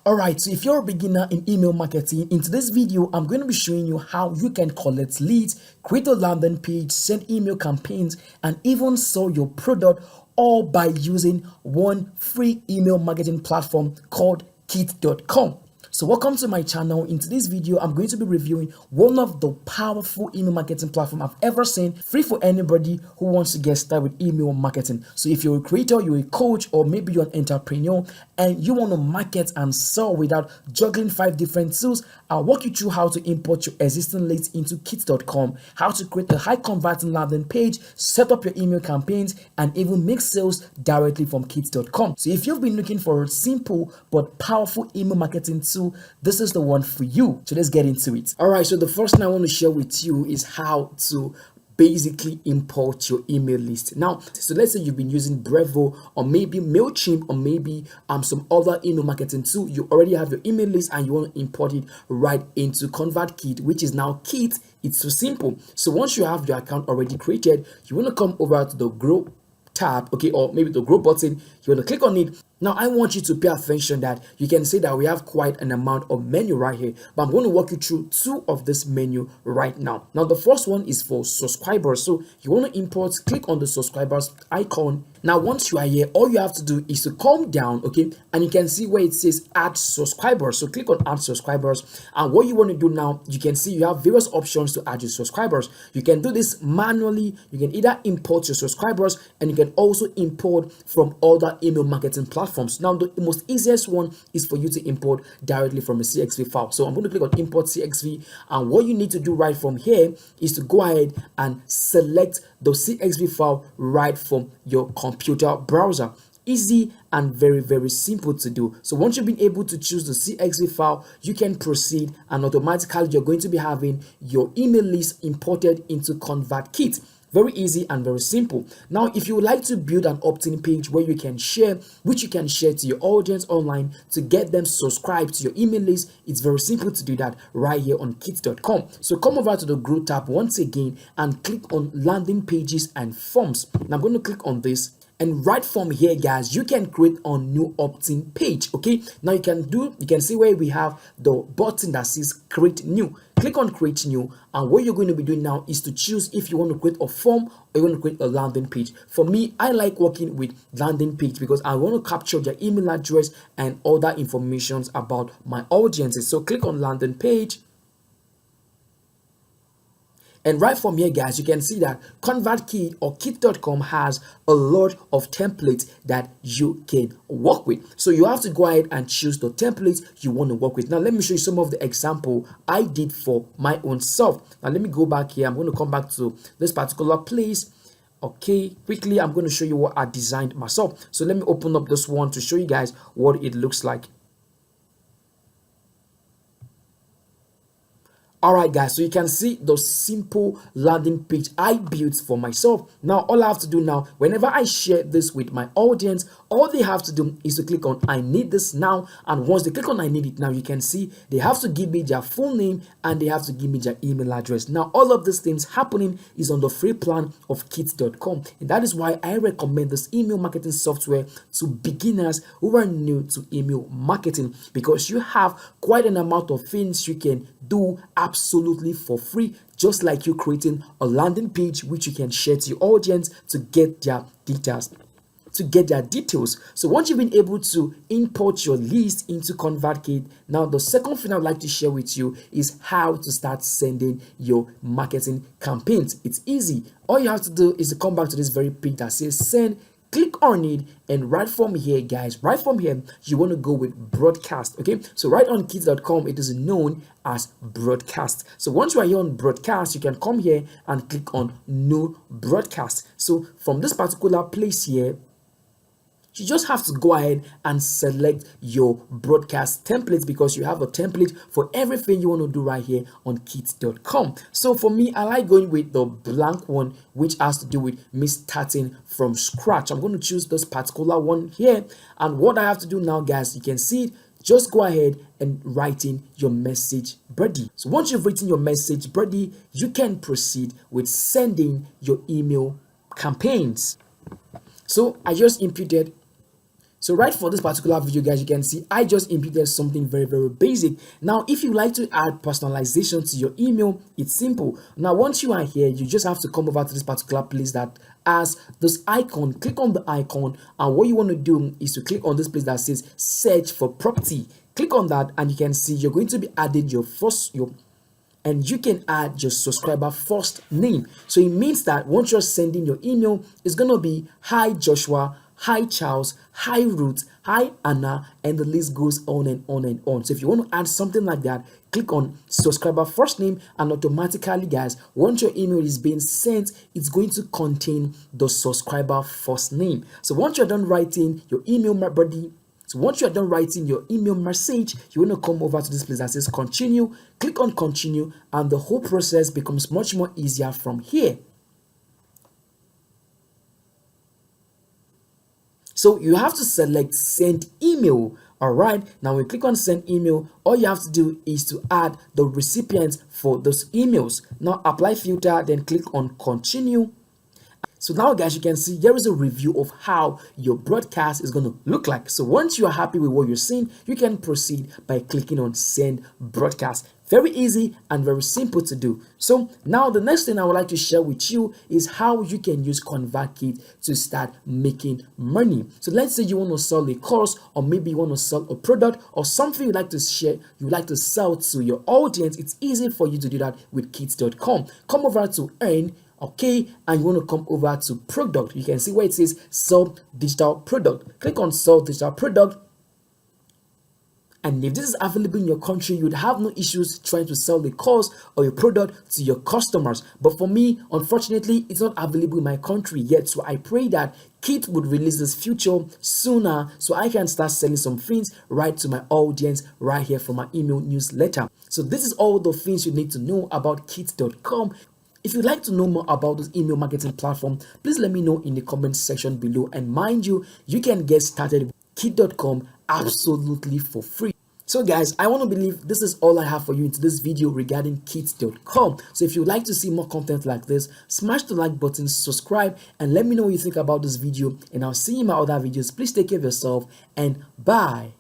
Alright, so if you're a beginner in email marketing, in today's video, I'm going to be showing you how you can collect leads, create a landing page, send email campaigns, and even sell your product all by using one free email marketing platform called Kit.com. So welcome to my channel. In today's video, I'm going to be reviewing one of the powerful email marketing platform I've ever seen, free for anybody who wants to get started with email marketing. So if you're a creator, you're a coach, or maybe you're an entrepreneur and you want to market and sell without juggling 5 different tools, I'll walk you through how to import your existing leads into Kit.com, how to create a high converting landing page, set up your email campaigns, and even make sales directly from Kit.com. So if you've been looking for a simple but powerful email marketing tool, this is the one for you. So let's get into it. All right, so the first thing I want to share with you is how to basically import your email list. Now, so let's say you've been using Brevo or maybe MailChimp or maybe some other email marketing tool. You already have your email list and you want to import it right into ConvertKit, which is now Kit. It's so simple. So once you have your account already created, you want to come over to the Grow tab, okay, or maybe the Grow button. You want to click on it. Now, I want you to pay attention that you can see that we have quite an amount of menu right here, but I'm going to walk you through 2 of this menu right now. Now, the first one is for subscribers. So you want to import, click on the subscribers icon. Now, once you are here, all you have to do is to come down, okay, and you can see where it says add subscribers. So click on add subscribers. And what you want to do now, you can see you have various options to add your subscribers. You can do this manually. You can either import your subscribers and you can also import from other email marketing platforms. Now, the most easiest one is for you to import directly from a CSV file. So I'm going to click on import CSV, and what you need to do right from here is to go ahead and select the CSV file right from your computer browser. Easy and very simple to do. So once you've been able to choose the CSV file, you can proceed, and automatically you're going to be having your email list imported into ConvertKit. Very easy and very simple. Now, if you would like to build an opt-in page where you can share, which you can share to your audience online to get them subscribed to your email list, it's very simple to do that right here on Kit.com. So come over to the Grow tab once again and click on landing pages and forms. Now I'm going to click on this. And right from here, guys, you can create a new opt-in page. Okay, now you can see where we have the button that says create new. Click on create new, and what you're going to be doing now is to choose if you want to create a form or you want to create a landing page. For me, I like working with landing page because I want to capture their email address and other information about my audiences. So click on landing page. And right from here, guys, you can see that ConvertKit or Kit.com has a lot of templates that you can work with. So you have to go ahead and choose the templates you want to work with. Now, let me show you some of the example I did for my own self. Now, let me go back here. I'm going to come back to this particular place. Okay, quickly, I'm going to show you what I designed myself. So let me open up this one to show you guys what it looks like. All right, guys, so you can see the simple landing page I built for myself. Now, all I have to do now, whenever I share this with my audience, all they have to do is to click on I need this now. And once they click on I need it now, you can see they have to give me their full name and they have to give me their email address. Now, all of these things happening is on the free plan of Kit.com. And that is why I recommend this email marketing software to beginners who are new to email marketing, because you have quite an amount of things you can do absolutely for free, just like you creating a landing page which you can share to your audience to get their details. So once you've been able to import your list into ConvertKit, now the second thing I'd like to share with you is how to start sending your marketing campaigns. It's easy. All you have to do is to come back to this very page that says send. Click on it, and right from here, guys, right from here, you want to go with broadcast. Okay, so right on Kit.com, it is known as broadcast. So once you are here on broadcast, you can come here and click on new broadcast. So from this particular place here, you just have to go ahead and select your broadcast template, because you have a template for everything you want to do right here on Kit.com. So for me, I like going with the blank one, which has to do with me starting from scratch. I'm going to choose this particular one here. And what I have to do now, guys, you can see it. Just go ahead and write in your message ready. So once you've written your message ready, you can proceed with sending your email campaigns. So I just inputted So right for this particular video, guys, you can see I just inputted something very, very basic. Now, if you like to add personalization to your email, it's simple. Now, once you are here, you just have to come over to this particular place that has this icon. Click on the icon, and what you want to do is to click on this place that says search for property. Click on that, and you can see you're going to be adding and you can add your subscriber first name. So it means that once you're sending your email, it's going to be hi Joshua, hi Charles, hi Ruth, hi Anna, and the list goes on and on and on. So if you want to add something like that, click on subscriber first name, and automatically, guys, once your email is being sent, it's going to contain the subscriber first name. So once you're done writing your email, my buddy, so once you're done writing your email message, you want to come over to this place that says continue. Click on continue, and the whole process becomes much more easier from here. So you have to select send email. All right, now when you click on send email, all you have to do is to add the recipients for those emails. Now apply filter, then click on continue. So now, guys, you can see there is a review of how your broadcast is going to look like. So once you are happy with what you're seeing, you can proceed by clicking on send broadcast. Very easy and very simple to do. So now the next thing I would like to share with you is how you can use ConvertKit to start making money. So let's say you want to sell a course, or maybe you want to sell a product or something you like to share, you like to sell to your audience. It's easy for you to do that with Kit.com. Come over to earn. Okay, and you want to come over to product. You can see where it says sell digital product. Click on sell digital product, and if this is available in your country, you'd have no issues trying to sell the course or your product to your customers. But for me, unfortunately, it's not available in my country yet. So I pray that Kit would release this feature sooner so I can start selling some things right to my audience right here from my email newsletter. So this is all the things you need to know about Kit.com. If you'd like to know more about this email marketing platform, please let me know in the comment section below. And mind you, you can get started with Kit.com absolutely for free. So guys, I want to believe this is all I have for you into this video regarding Kit.com. So if you'd like to see more content like this, smash the like button, subscribe, and let me know what you think about this video. And I'll see you in my other videos. Please take care of yourself, and bye.